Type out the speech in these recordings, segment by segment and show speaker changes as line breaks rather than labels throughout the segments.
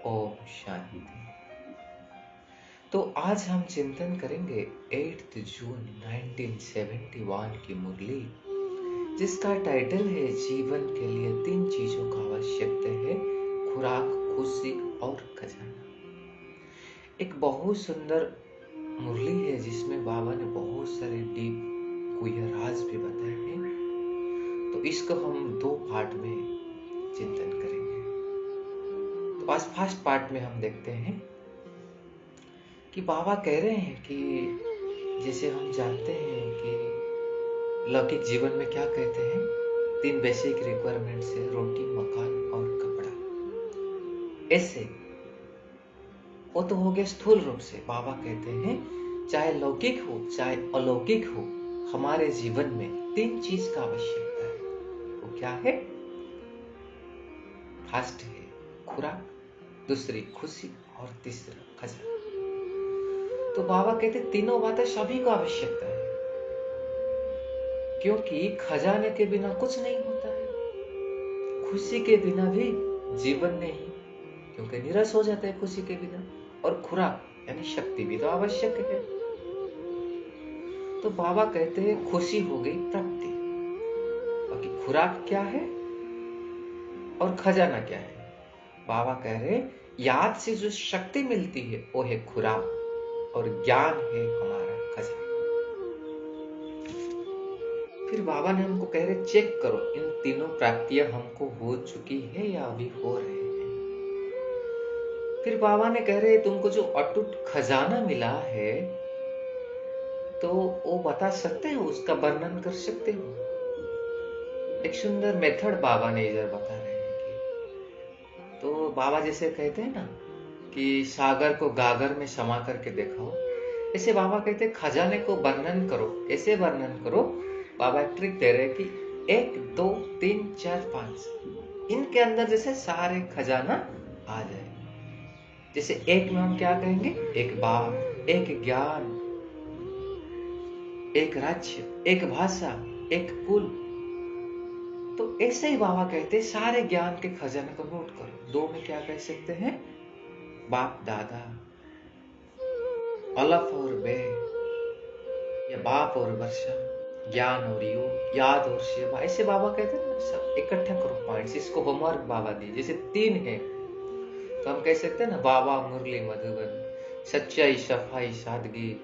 ओम शांति। तो आज हम चिंतन करेंगे 8 जून 1971 की मुरली, जिसका टाइटल है जीवन के लिए 3 चीजों का आवश्यकता है, खुराक, खुशी और खजाना। एक बहुत सुंदर मुरली है जिसमें बाबा ने बहुत सारे डीप गुह्य राज भी बताए हैं। तो इसको हम 2 पार्ट में चिंतन करेंगे। तो आज फर्स्ट पार्ट में हम देखते हैं कि बाबा कह रहे हैं कि जैसे हम जानते हैं कि लौकिक जीवन में क्या कहते हैं, 3 बेसिक रिक्वायरमेंट है, रोटी, मकान और कपड़ा। ऐसे वो तो हो गया स्थूल रूप से। बाबा कहते हैं चाहे लौकिक हो चाहे अलौकिक हो, हमारे जीवन में 3 चीज का आवश्यकता है। वो क्या है? फर्स्ट है खुराक, दूसरी खुशी और तीसरा खजाना। तो बाबा कहते तीनों बातें सभी को आवश्यकता है, क्योंकि खजाने के बिना कुछ नहीं होता है, खुशी के बिना भी जीवन नहीं, क्योंकि निराश हो जाता है खुशी के बिना, और खुराक यानी शक्ति भी तो आवश्यक है। तो बाबा कहते हैं खुशी हो गई प्राप्ति, बाकी खुराक क्या है और खजाना क्या है? बाबा कह रहे याद से जो शक्ति मिलती है वो है खुराक, और ज्ञान है हमारा खजाना। फिर बाबा ने हमको कह रहे चेक करो इन तीनों प्राप्तियां हमको हो चुकी है या अभी हो रहे हैं। फिर बाबा ने कह रहे तुमको जो अटूट खजाना मिला है, तो वो बता सकते हो, उसका वर्णन कर सकते हो? एक सुंदर मेथड बाबा ने इधर बता रहे हैं कि, तो बाबा जैसे कहते हैं ना कि सागर को गागर में समा करके दिखाओ, ऐसे बाबा कहते हैं खजाने को वर्णन करो। ऐसे वर्णन करो, बाबा ट्रिक दे रहे कि 1 2 3 4 5 इनके अंदर जैसे सारे खजाना आ जाए। जैसे 1 में हम क्या कहेंगे? एक बाप, एक ज्ञान, एक राज्य, एक भाषा, एक कुल। तो ऐसे ही बाबा कहते हैं सारे ज्ञान के खजाने को नोट करो। 2 में क्या कह सकते हैं? बाप दादा, अलफ और बे, या बाप और वर्षा, ज्ञान और योग, याद और सेवा। ऐसे बाबा कहते हैं ना, सब इकट्ठा करो पॉइंट्स। इसको होमवर्क बाबा दिए। जैसे 3 है तो हम कह सकते हैं ना, बाबा मुरली मधुबन, सच्चाई, सफाई, सादगी,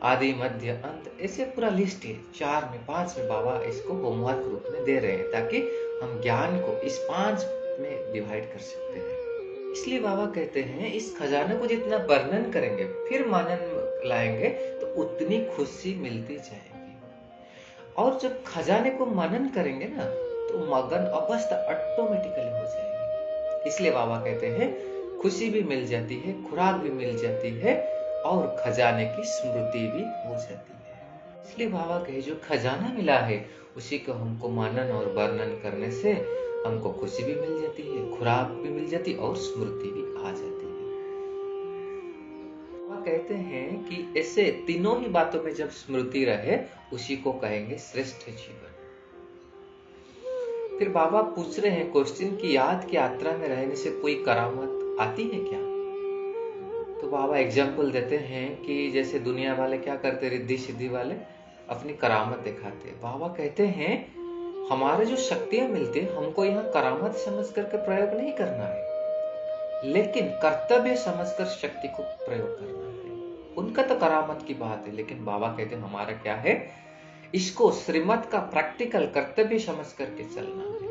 आदि मध्य अंत। ऐसे पूरा लिस्ट है। 4 में 5 में बाबा इसको होमवर्क रूप में दे रहे हैं, ताकि हम ज्ञान को इस 5 में डिवाइड कर सकते हैं। इसलिए बाबा कहते हैं इस खजाने को जितना वर्णन करेंगे, फिर मनन लाएंगे, तो उतनी खुशी मिलती जाएगी। और जब खजाने को मनन करेंगे ना, तो मगन अवस्था ऑटोमेटिकली हो जाएगी। इसलिए बाबा कहते हैं खुशी भी मिल जाती है, खुराक भी मिल जाती है, और खजाने की स्मृति भी हो जाती है। इसलिए बाबा कहे जो खजाना मिला है उसी को हमको मनन और वर्णन करने से हमको खुशी भी मिल जाती है, खुराक भी मिल जाती है, और स्मृति भी आ जाती है। बाबा कहते हैं कि ऐसे तीनों ही बातों में जब स्मृति रहे, उसी को कहेंगे श्रेष्ठ जीवन। फिर बाबा पूछ रहे हैं क्वेश्चन की, याद की यात्रा में रहने से कोई करामत आती है क्या? तो बाबा एग्जाम्पल देते हैं कि जैसे दुनिया वाले क्या करते, रिद्धि सिद्धि वाले अपनी करामत दिखाते। बाबा कहते हैं हमारे जो शक्तियां मिलती है, हमको यहाँ करामत समझ करके प्रयोग नहीं करना है, लेकिन कर्तव्य समझकर शक्ति को प्रयोग करना है। उनका तो करामत की बात है, लेकिन बाबा कहते हैं हमारा क्या है, इसको श्रीमत का प्रैक्टिकल कर्तव्य समझ करके चलना है।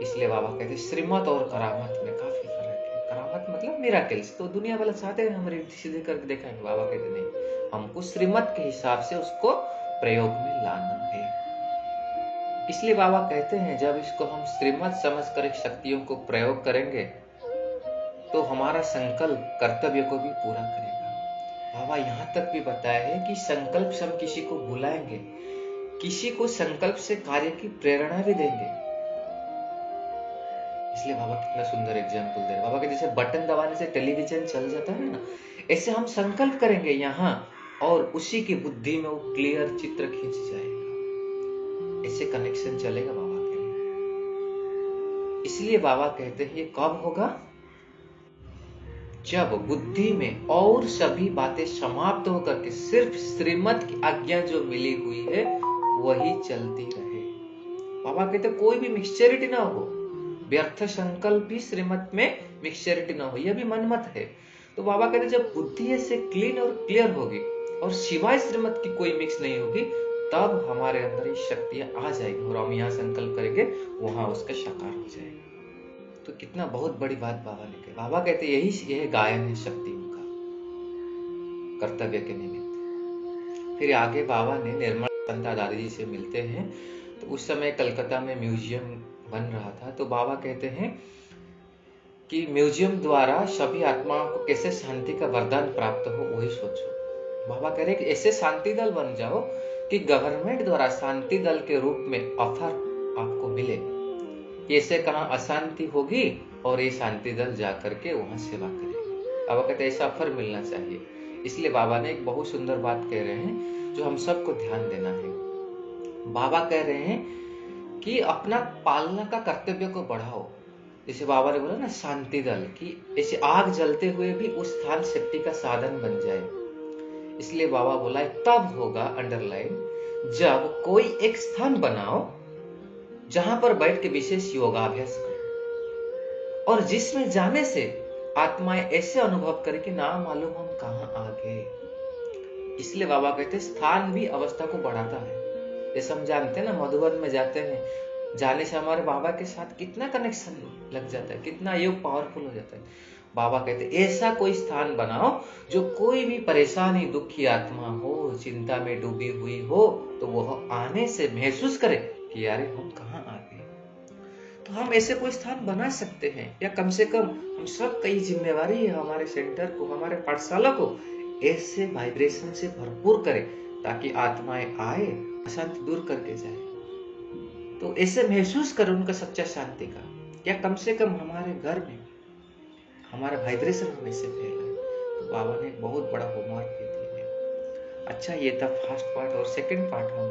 इसलिए बाबा कहते हैं श्रीमत और करामत में काफी फर्क है। करामत मतलब मिराकल्स, तो दुनिया वाले चाहते हैं हम रिद्धि सिद्धि करके दिखाएंगे। बाबा कहते नहीं, हमको श्रीमत के हिसाब से उसको प्रयोग में लाना है। इसलिए बाबा कहते हैं जब इसको हम श्रीमत समझकर एक शक्तियों को प्रयोग करेंगे, तो हमारा संकल्प कर्तव्य को भी पूरा करेगा। बाबा यहाँ तक भी बताया है कि संकल्प से हम किसी को बुलाएंगे, किसी को संकल्प से कार्य की प्रेरणा भी देंगे। इसलिए बाबा कितना सुंदर एग्जाम्पल दे रहे। बाबा के जैसे बटन दबाने से टेलीविजन चल जाता है ना, ऐसे हम संकल्प करेंगे यहाँ, और उसी की बुद्धि में वो क्लियर चित्र खींच जाएगा। ऐसे कनेक्शन चलेगा बाबा के लिए। इसलिए बाबा कहते हैं ये कब होगा? जब बुद्धि में और सभी बातें समाप्त होकर के सिर्फ श्रीमत की आज्ञा जो मिली हुई है वही चलती रहे। बाबा कहते कोई भी मिक्सचरिटी ना हो, व्यर्थ संकल्प भी श्रीमत में मिक्सचरिटी ना हो, यह भी मनमत है। तो बाबा कहते जब बुद्धि ऐसे क्लीन और क्लियर होगी और सिवाय श्रीमत की कोई मिक्स नहीं होगी, तब हमारे अंदर ये शक्तियां आ जाएगी और हम यहाँ संकल्प करेंगे वहां उसका साकार हो जाएगा। तो कितना बहुत बड़ी बात बाबा ने कही। बाबा कहते यही गायन है शक्ति उनका कर्तव्य के निमित्त। फिर आगे बाबा ने निर्मल संता दादी जी से मिलते हैं। तो उस समय कलकत्ता में म्यूजियम बन रहा था। तो बाबा कहते हैं कि म्यूजियम द्वारा सभी आत्माओं को कैसे शांति का वरदान प्राप्त हो वही सोचो। बाबा कह रहे कि ऐसे शांति दल बन जाओ कि गवर्नमेंट द्वारा शांति दल के रूप में ऑफर आपको मिले। ऐसे कहां अशांति होगी और ये शांति दल जाकर के वहां सेवा करेंगे। बाबा कहते ऐसा ऑफर मिलना चाहिए। इसलिए बाबा ने एक बहुत सुंदर बात कह रहे हैं जो हम सबको ध्यान देना है। बाबा कह रहे हैं कि अपना पालना का कर्तव्य को बढ़ाओ। जैसे बाबा ने बोला ना शांति दल की, ऐसे आग जलते हुए भी उस स्थान शक्ति का साधन बन जाए। इसलिए बाबा बोला तब होगा अंडरलाइन जब कोई एक स्थान बनाओ जहां पर बैठ के विशेष योगाभ्यास करो और जिसमें जाने से आत्माएं ऐसे अनुभव करे कि ना मालूम हम कहां आ गए। इसलिए बाबा कहते स्थान भी अवस्था को बढ़ाता है। जैसे हम जानते हैं ना मधुबन में जाते हैं, जाने से हमारे बाबा के साथ कितना कनेक्शन लग जाता है, कितना योग पावरफुल हो जाता है। बाबा कहते ऐसा कोई स्थान बनाओ जो कोई भी परेशानी दुखी आत्मा हो, चिंता में डूबी हुई हो, तो वह आने से महसूस करे कि यार हम कहां आ गए। तो हम ऐसे कोई स्थान बना सकते हैं, या कम से कम हम सब कई जिम्मेवारी है हमारे सेंटर को, हमारे पाठशाला को ऐसे वाइब्रेशन से भरपूर करें ताकि आत्माएं आए, अशांति दूर करके जाए। तो ऐसे महसूस करें उनका सच्चा शांति का, या कम से कम हमारे घर में हमारा वाइब्रेशन हम ऐसे फैलाए। तो बाबा ने एक बहुत बड़ा होमवर्क दे दिया। अच्छा, ये था फर्स्ट पार्ट। और सेकंड पार्ट हम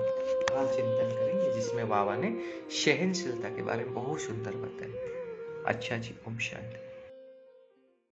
आज चिंतन करेंगे जिसमें बाबा ने सहनशीलता के बारे में बहुत सुंदर बताया। अच्छा जी, ओम शांति।